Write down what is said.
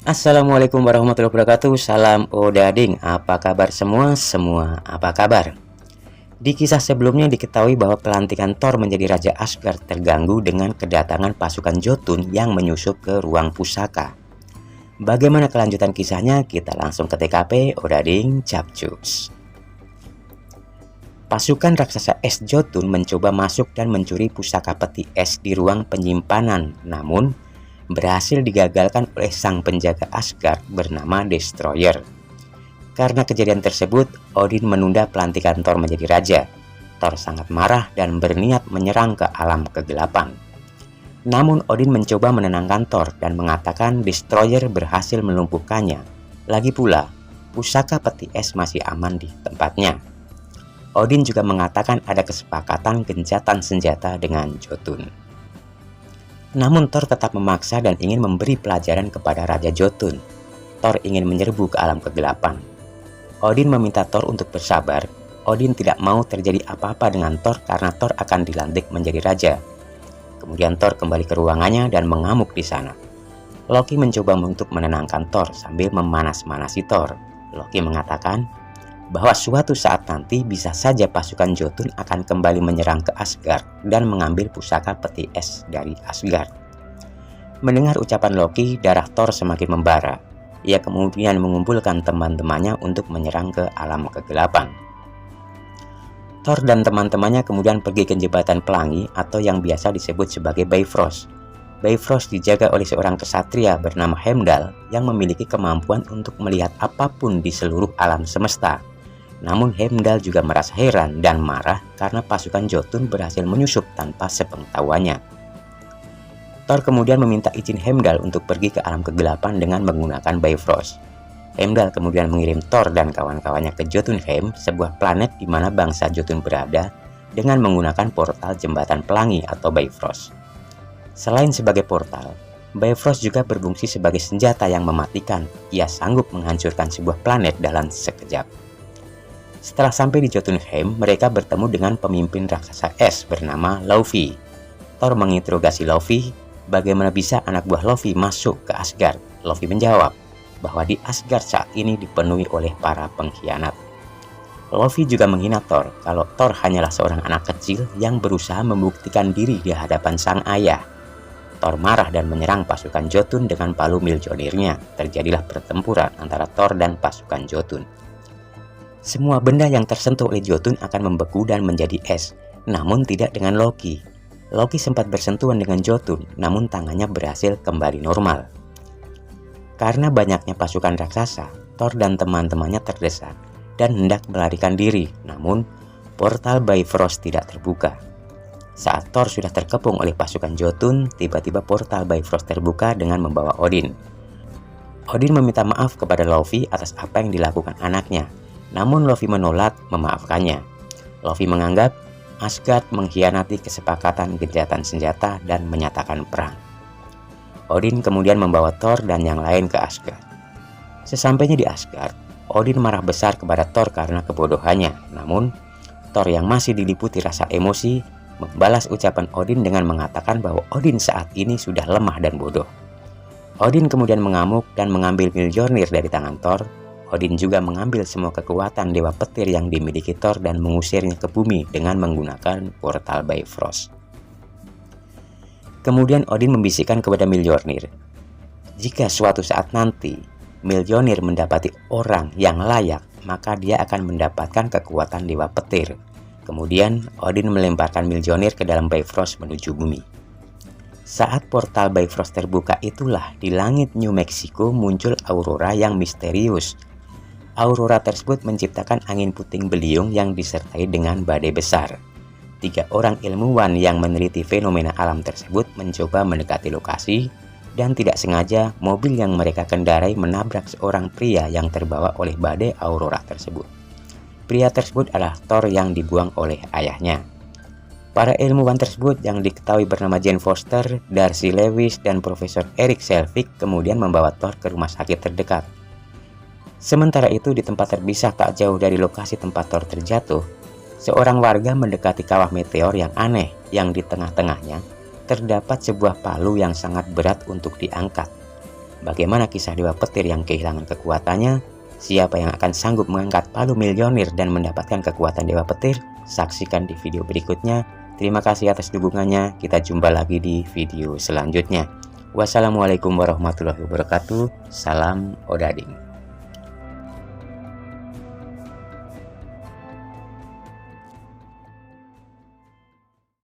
Assalamualaikum warahmatullahi wabarakatuh. Salam Odading. Apa kabar semua? Semua apa kabar? Di kisah sebelumnya diketahui bahwa pelantikan Thor menjadi Raja Asgard terganggu dengan kedatangan pasukan Jotun yang menyusup ke ruang pusaka. Bagaimana kelanjutan kisahnya? Kita langsung ke TKP Odading Capcus. Pasukan raksasa es Jotun mencoba masuk dan mencuri pusaka peti es di ruang penyimpanan, namun berhasil digagalkan oleh sang penjaga Asgard bernama Destroyer. Karena kejadian tersebut, Odin menunda pelantikan Thor menjadi raja. Thor sangat marah dan berniat menyerang ke alam kegelapan. Namun Odin mencoba menenangkan Thor dan mengatakan Destroyer berhasil melumpuhkannya. Lagi pula, pusaka peti es masih aman di tempatnya. Odin juga mengatakan ada kesepakatan gencatan senjata dengan Jotun. Namun Thor tetap memaksa dan ingin memberi pelajaran kepada Raja Jotun. Thor ingin menyerbu ke alam kegelapan. Odin meminta Thor untuk bersabar. Odin tidak mau terjadi apa-apa dengan Thor karena Thor akan dilantik menjadi raja. Kemudian Thor kembali ke ruangannya dan mengamuk di sana. Loki mencoba untuk menenangkan Thor sambil memanas-manasi Thor. Loki mengatakan bahwa suatu saat nanti bisa saja pasukan Jotun akan kembali menyerang ke Asgard dan mengambil pusaka peti es dari Asgard. Mendengar ucapan Loki, darah Thor semakin membara. Ia kemudian mengumpulkan teman-temannya untuk menyerang ke alam kegelapan. Thor dan teman-temannya kemudian pergi ke jembatan pelangi atau yang biasa disebut sebagai Bifrost. Bifrost dijaga oleh seorang kesatria bernama Heimdall yang memiliki kemampuan untuk melihat apapun di seluruh alam semesta. Namun Heimdall juga merasa heran dan marah karena pasukan Jotun berhasil menyusup tanpa sepengetahuannya. Thor kemudian meminta izin Heimdall untuk pergi ke alam kegelapan dengan menggunakan Bifrost. Heimdall kemudian mengirim Thor dan kawan-kawannya ke Jotunheim, sebuah planet di mana bangsa Jotun berada, dengan menggunakan portal jembatan pelangi atau Bifrost. Selain sebagai portal, Bifrost juga berfungsi sebagai senjata yang mematikan. Ia sanggup menghancurkan sebuah planet dalam sekejap. Setelah sampai di Jotunheim, mereka bertemu dengan pemimpin raksasa es bernama Laufey. Thor menginterogasi Laufey, bagaimana bisa anak buah Laufey masuk ke Asgard. Laufey menjawab bahwa di Asgard saat ini dipenuhi oleh para pengkhianat. Laufey juga menghina Thor kalau Thor hanyalah seorang anak kecil yang berusaha membuktikan diri di hadapan sang ayah. Thor marah dan menyerang pasukan Jotun dengan palu Mjolnirnya. Terjadilah pertempuran antara Thor dan pasukan Jotun. Semua benda yang tersentuh oleh Jotun akan membeku dan menjadi es, namun tidak dengan Loki. Loki sempat bersentuhan dengan Jotun, namun tangannya berhasil kembali normal. Karena banyaknya pasukan raksasa, Thor dan teman-temannya terdesak dan hendak melarikan diri, namun portal Bifrost tidak terbuka. Saat Thor sudah terkepung oleh pasukan Jotun, tiba-tiba portal Bifrost terbuka dengan membawa Odin. Odin meminta maaf kepada Laufey atas apa yang dilakukan anaknya. Namun Laufey menolak memaafkannya. Laufey menganggap Asgard mengkhianati kesepakatan gencatan senjata dan menyatakan perang. Odin kemudian membawa Thor dan yang lain ke Asgard. Sesampainya di Asgard, Odin marah besar kepada Thor karena kebodohannya. Namun, Thor yang masih diliputi rasa emosi membalas ucapan Odin dengan mengatakan bahwa Odin saat ini sudah lemah dan bodoh. Odin kemudian mengamuk dan mengambil Mjolnir dari tangan Thor. Odin juga mengambil semua kekuatan dewa petir yang dimiliki Thor dan mengusirnya ke bumi dengan menggunakan portal Bifrost. Kemudian Odin membisikkan kepada Mjolnir, jika suatu saat nanti Mjolnir mendapati orang yang layak, maka dia akan mendapatkan kekuatan dewa petir. Kemudian Odin melemparkan Mjolnir ke dalam Bifrost menuju bumi. Saat portal Bifrost terbuka itulah di langit New Mexico muncul aurora yang misterius. Aurora tersebut menciptakan angin puting beliung yang disertai dengan badai besar. 3 orang ilmuwan yang meneliti fenomena alam tersebut mencoba mendekati lokasi dan tidak sengaja mobil yang mereka kendarai menabrak seorang pria yang terbawa oleh badai aurora tersebut. Pria tersebut adalah Thor yang dibuang oleh ayahnya. Para ilmuwan tersebut yang diketahui bernama Jane Foster, Darcy Lewis, dan Profesor Eric Selvig kemudian membawa Thor ke rumah sakit terdekat. Sementara itu di tempat terpisah tak jauh dari lokasi tempat Thor terjatuh, seorang warga mendekati kawah meteor yang aneh yang di tengah-tengahnya terdapat sebuah palu yang sangat berat untuk diangkat. Bagaimana kisah Dewa Petir yang kehilangan kekuatannya? Siapa yang akan sanggup mengangkat palu milionir dan mendapatkan kekuatan Dewa Petir? Saksikan di video berikutnya. Terima kasih atas dukungannya. Kita jumpa lagi di video selanjutnya. Wassalamualaikum warahmatullahi wabarakatuh. Salam Odading.